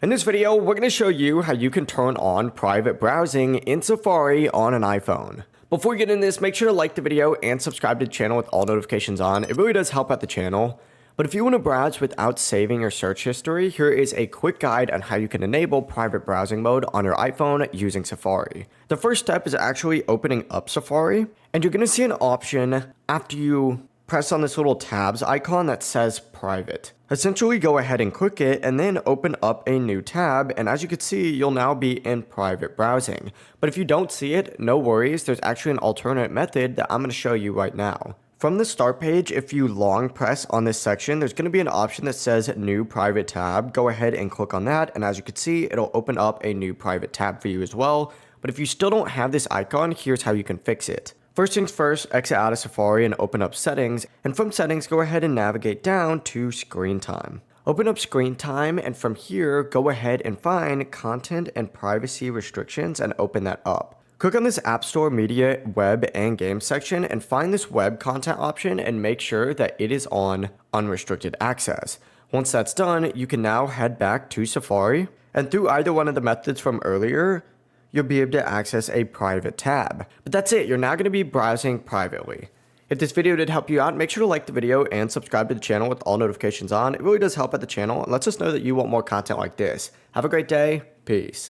In this video, we're going to show you how you can turn on private browsing in Safari on an iPhone. Before we get into this, make sure to like the video and subscribe to the channel with all notifications on. It really does help out the channel. But if you want to browse without saving your search history, here is a quick guide on how you can enable private browsing mode on your iPhone using Safari. The first step is actually opening up Safari, and you're going to see an option after you press on this little tabs icon that says private. Essentially go ahead and click it and then open up a new tab, and as you can see, you'll now be in private browsing. But if you don't see it, no worries, there's actually an alternate method that I'm going to show you right now. From the start page, if you long press on this section, there's going to be an option that says new private tab. Go ahead and click on that, and as you can see, it'll open up a new private tab for you as well. But if you still don't have this icon, here's how you can fix it. First things first, exit out of Safari and open up settings, and from settings, go ahead and navigate down to screen time. Open up screen time, and from here, go ahead and find content and privacy restrictions and open that up. Click on this App Store, Media, Web, and Games section and find this web content option and make sure that it is on unrestricted access. Once that's done, you can now head back to Safari, and through either one of the methods from earlier, you'll be able to access a private tab. But that's it, you're now going to be browsing privately. If this video did help you out, make sure to like the video and subscribe to the channel with all notifications on. It really does help out the channel and lets us know that you want more content like this. Have a great day. Peace.